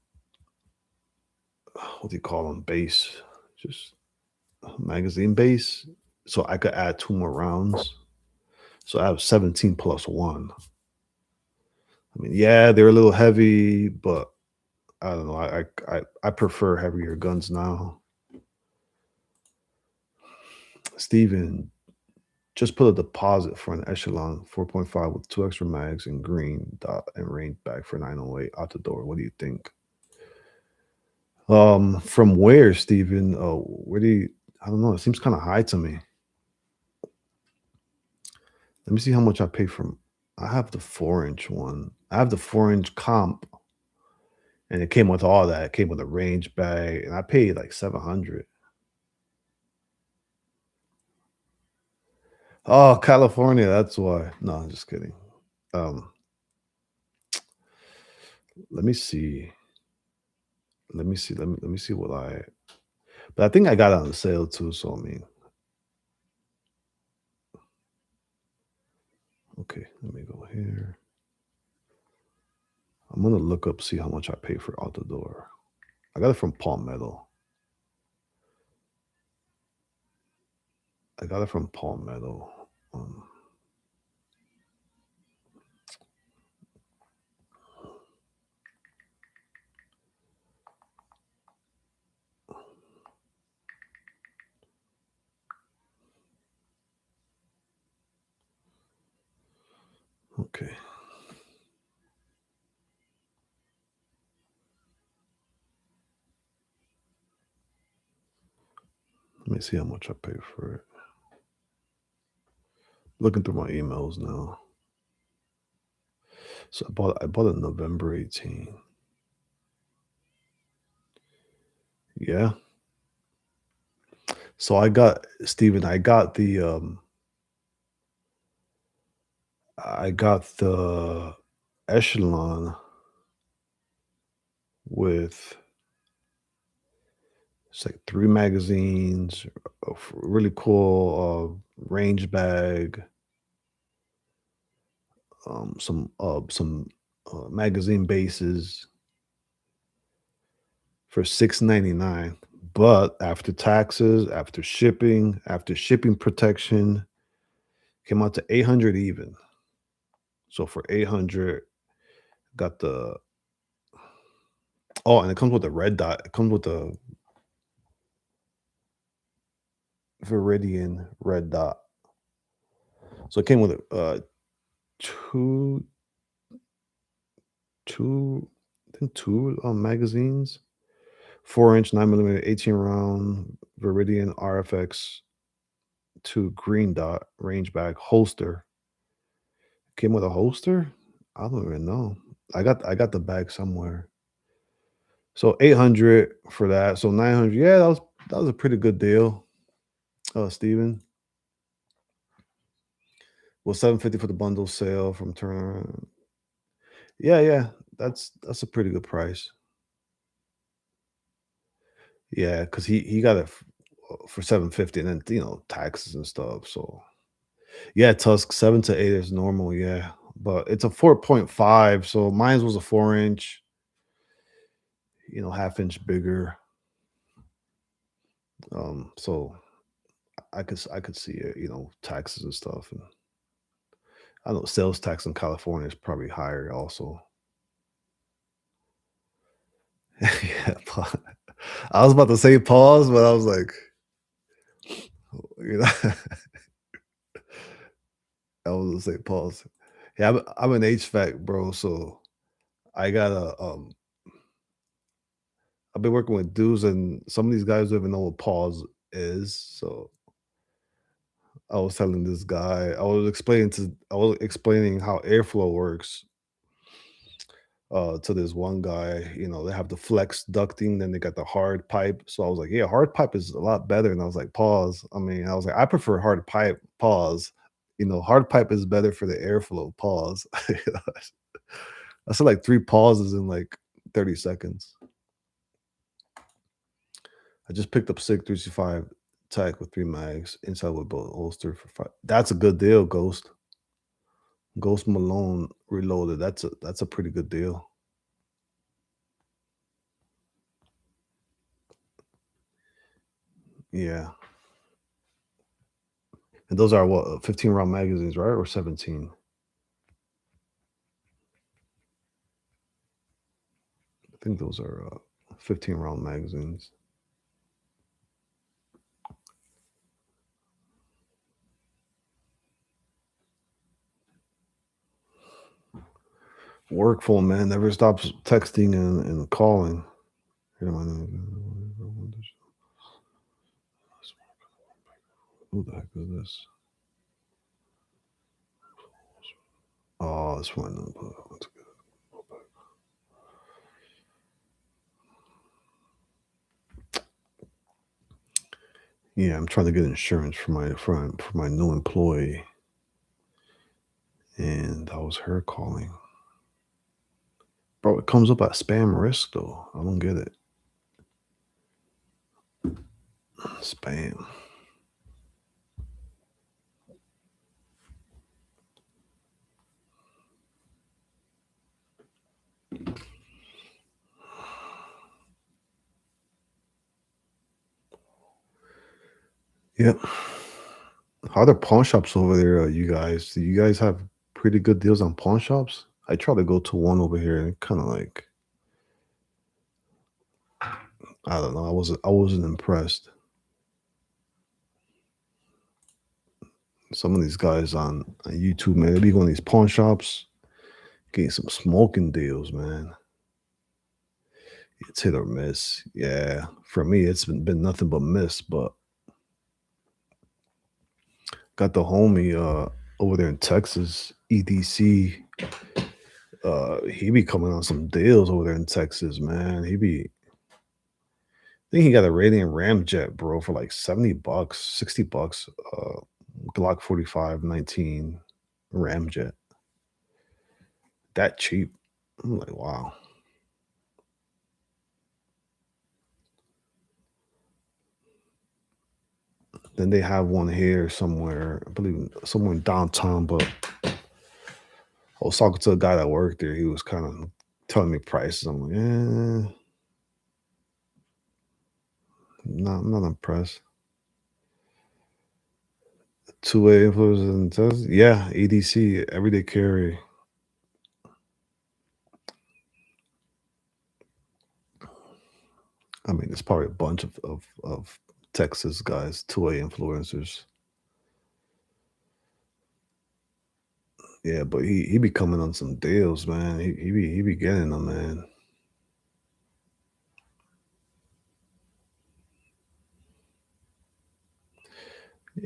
what do you call them? Base, just magazine base. So I could add two more rounds. So I have 17 plus one. I mean, yeah, they're a little heavy, but I don't know. I prefer heavier guns now. Steven, just put a deposit for an Echelon 4.5 with two extra mags and green dot and range back for 908 out the door. What do you think? From where, Steven? Oh, where do you? I don't know. It seems kind of high to me. Let me see how much I pay for. I have the 4-inch one. I have the 4-inch comp, and it came with all that. It came with a range bag, and I paid like 700. Oh, California. That's why. No, I'm just kidding. Um, let me see. Let me see what I. But I think I got it on sale too. So I mean, okay. Let me go here. I'm gonna look up see how much I pay for out the door. I got it from Palmetto. I got it from Palmetto. Um, okay. Let me see how much I pay for it. Looking through my emails now. So I bought it November 18. Yeah. So I got Steven, I got the Echelon with it's like three magazines, really cool range bag, some magazine bases for 699. But after taxes, after shipping protection, came out to 800 even. So for 800, got the oh, and it comes with a red dot. It comes with the Viridian red dot. So it came with two two I think two magazines, 4-inch 9 millimeter 18 round Viridian RFX two green dot range bag holster. Came with a holster? I don't even know. I got the bag somewhere. So 800 for that. So 900. Yeah, that was a pretty good deal. Steven. Well, 750 for the bundle sale from Turner. Yeah, yeah. That's a pretty good price. Yeah, because he got it for 750 and then taxes and stuff. So yeah, Tusk 7 to 8 is normal, yeah. But it's a 4.5. So mine was a 4-inch, half inch bigger. So I could see it, taxes and stuff. And I know sales tax in California is probably higher also. Yeah, I was about to say pause, but I was like, you know, I was gonna say pause. Yeah, I'm an HVAC bro, so I gotta I've been working with dudes and some of these guys don't even know what pause is. So I was telling this guy, I was explaining how airflow works to this one guy. They have the flex ducting, then they got the hard pipe. So I was like, yeah, hard pipe is a lot better. And I was like, pause. I mean, I was like, I prefer hard pipe, pause. Hard pipe is better for the airflow. Pause. I said like 3 pauses in like 30 seconds. I just picked up SIG 365 tech with 3 mags inside with both holster for 5. That's a good deal, Ghost. Ghost Malone reloaded. That's a pretty good deal. Yeah. And those are what, 15 round magazines, right? Or 17? I think those are 15 round magazines. Work phone, man. Never stops texting and calling. Who the heck is this? Oh, this one. Yeah, I'm trying to get insurance for my new employee, and that was her calling. Bro, it comes up at spam risk though. I don't get it. Spam. Yep. How are the pawn shops over there, you guys? Do you guys have pretty good deals on pawn shops? I try to go to one over here and kind of like I don't know. I wasn't impressed. Some of these guys on YouTube, man, they be going to these pawn shops, getting some smoking deals, man. It's hit or miss. Yeah, for me, it's been nothing but miss. But got the homie over there in Texas, EDC. He be coming on some deals over there in Texas, man. I think he got a Radiant Ramjet, bro, for like $70, $60. Glock 45 19 Ramjet. That cheap. I'm like, wow. Then they have one here somewhere, I believe somewhere in downtown, but I was talking to a guy that worked there. He was kind of telling me prices. I'm like, I'm not impressed. Two-way influencers and test. Yeah, EDC, everyday carry. I mean, it's probably a bunch of Texas guys, two-way influencers. Yeah, but he be coming on some deals, man. He be getting them, man.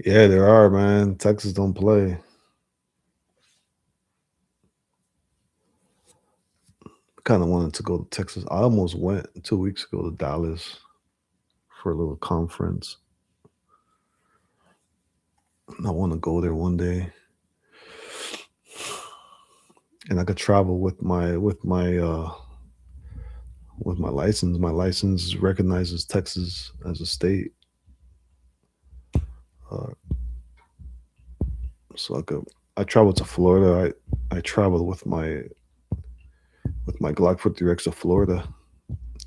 Yeah, there are, man. Texas don't play. Kind of wanted to go to Texas. I almost went 2 weeks ago to Dallas for a little conference. I want to go there one day, and I could travel with my license. My license recognizes Texas as a state, uh, so I could. I traveled to Florida. I traveled with my Glock 43X to Florida.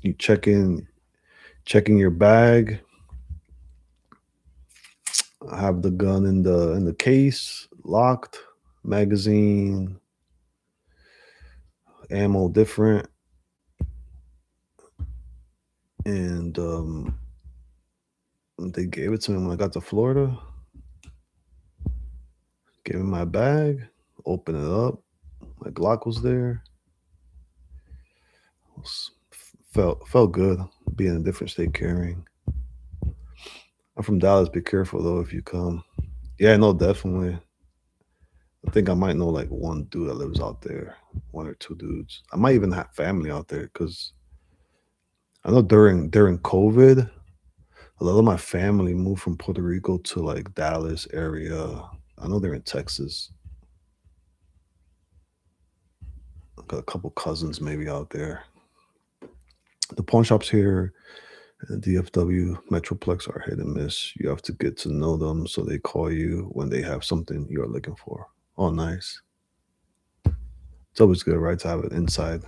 You checking your bag. I have the gun in the case, locked, magazine, ammo different, and they gave it to me when I got to Florida. Gave me my bag, opened it up. My Glock was there. Was, felt good being in a different state carrying. I'm from Dallas. Be careful though if you come. Yeah, no, definitely. I think I might know like one dude that lives out there, one or two dudes. I might even have family out there because I know during COVID, a lot of my family moved from Puerto Rico to like Dallas area. I know they're in Texas. I got a couple cousins maybe out there. The pawn shops here in DFW Metroplex are hit and miss. You have to get to know them so they call you when they have something you're looking for. Oh, nice. It's always good, right, to have an inside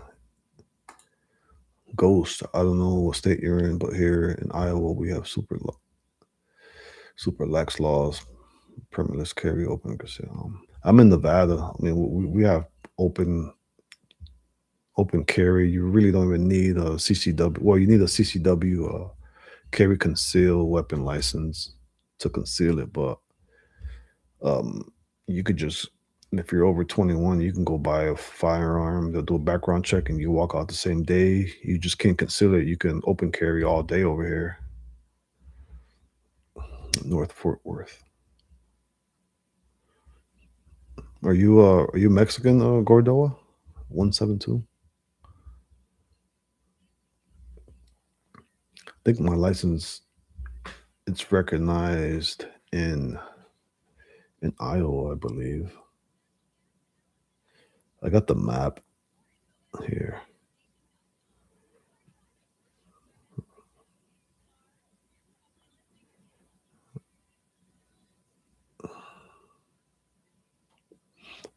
ghost. I don't know what state you're in, but here in Iowa, we have super lax laws, permitless carry, open conceal. I'm in Nevada. I mean, we have open open carry. You really don't even need a CCW. Well, you need a CCW carry conceal weapon license to conceal it, but um, you could just if you're over 21, you can go buy a firearm. They'll do a background check, and you walk out the same day. You just can't conceal it. You can open carry all day over here, North Fort Worth. Are you Mexican, Gordoa? 172. I think my license it's recognized in Iowa, I believe. I got the map here.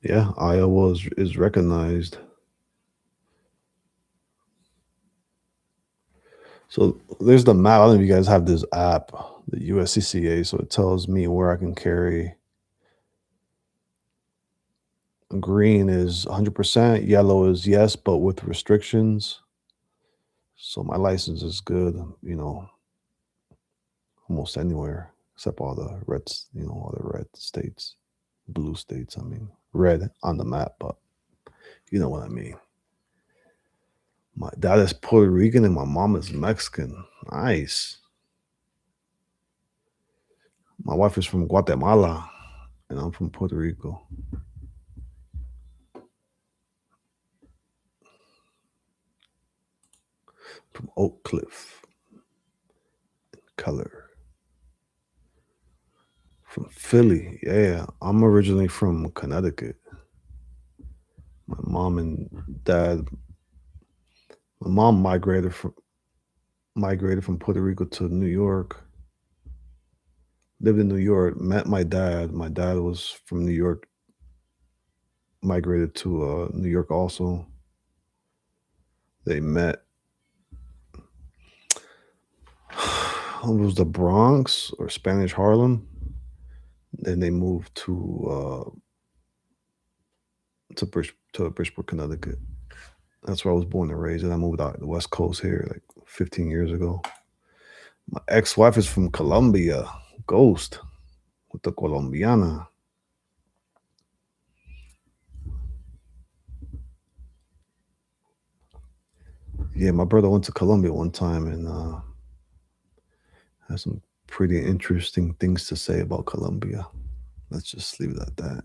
Yeah, Iowa is recognized. So there's the map. I don't know if you guys have this app, the USCCA, so it tells me where I can carry. Green is 100%, yellow is yes, but with restrictions. So my license is good, almost anywhere except all the reds, all the red states, blue states. I mean, red on the map, but you know what I mean. My dad is Puerto Rican and my mom is Mexican. Nice. My wife is from Guatemala and I'm from Puerto Rico. From Oak Cliff, color. From Philly. Yeah, I'm originally from Connecticut. My mom and dad, my mom migrated from Puerto Rico to New York. Lived in New York, met my dad. My dad was from New York, migrated to New York also. They met. It was the Bronx or Spanish Harlem. Then they moved to Bridgeport, Connecticut. That's where I was born and raised, and I moved out to the West Coast here like 15 years ago. My ex-wife is from Colombia, Ghost, with the Colombiana. Yeah, my brother went to Colombia one time and has some pretty interesting things to say about Colombia. Let's just leave it at that.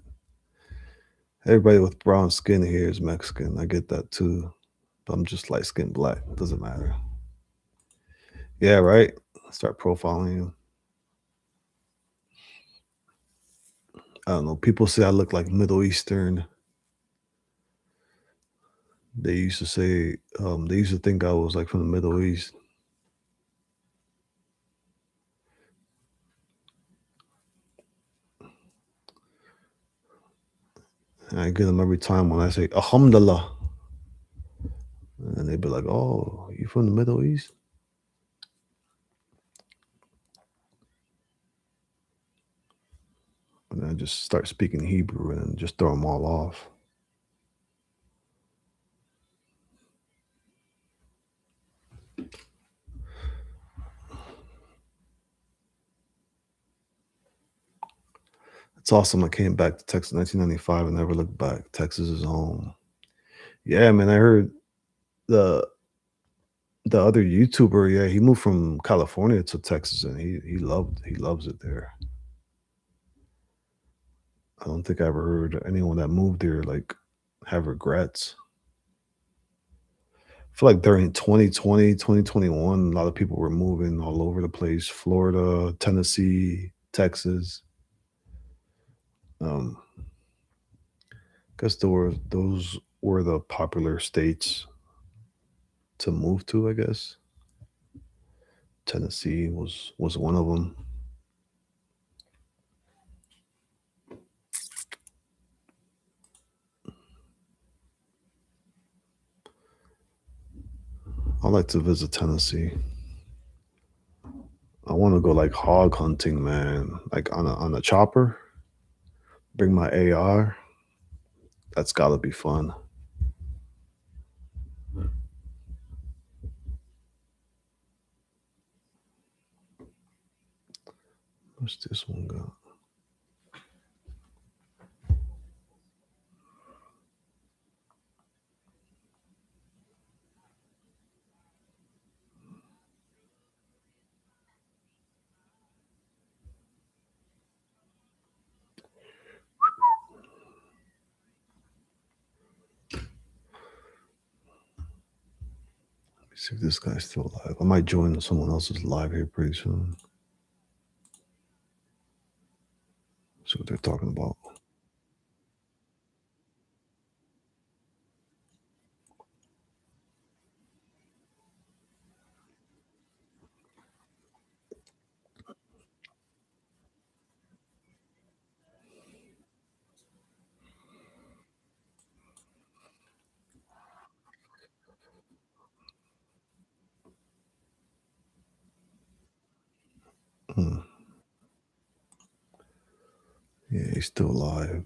Everybody with brown skin here is Mexican. I get that too. But I'm just light skinned black. It doesn't matter. Yeah, right. Start profiling you. I don't know. People say I look like Middle Eastern. They used to say, they used to think I was like from the Middle East. And I get them every time when I say Alhamdulillah. And they'd be like, oh, you from the Middle East? And I just start speaking Hebrew and just throw them all off. It's awesome. I came back to Texas in 1995 and never looked back. Texas is home. Yeah, man. I heard the the other YouTuber. Yeah, he moved from California to Texas and he loves it there. I don't think I ever heard anyone that moved there like have regrets. I feel like during 2020, 2021, a lot of people were moving all over the place. Florida, Tennessee, Texas. Um, guess those were the popular states to move to. I guess Tennessee was one of them. I like to visit Tennessee. I want to go like hog hunting, man. Like on a chopper. Bring my AR. That's gotta be fun. What's this one got? Let me see if this guy's still alive. I might join someone else's live here pretty soon. See what they're talking about. Hmm. Yeah, he's still alive.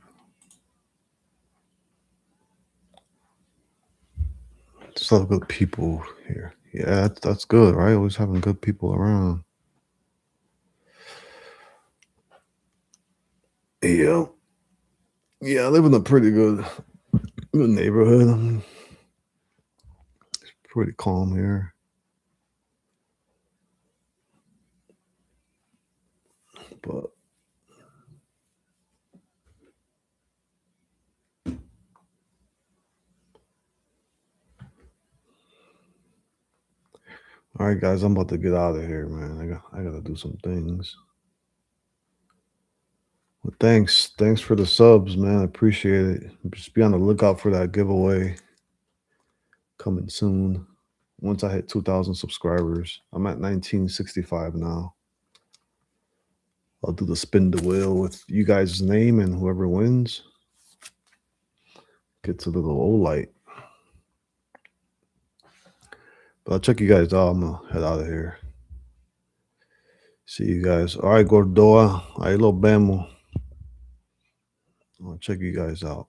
There's a lot of good people here. Yeah, that's good, right? Always having good people around. Yeah, yeah. I live in a pretty good neighborhood. Pretty calm here. But all right, guys, I'm about to get out of here, man. I gotta do some things. Well, thanks for the subs, man. I appreciate it. Just be on the lookout for that giveaway coming soon. Once I hit 2,000 subscribers, I'm at 1965 now. I'll do the spin the wheel with you guys' name, and whoever wins gets a little old light. But I'll check you guys out. I'm gonna head out of here. See you guys. All right, Gordoa. Ahí los vemos. I'll check you guys out.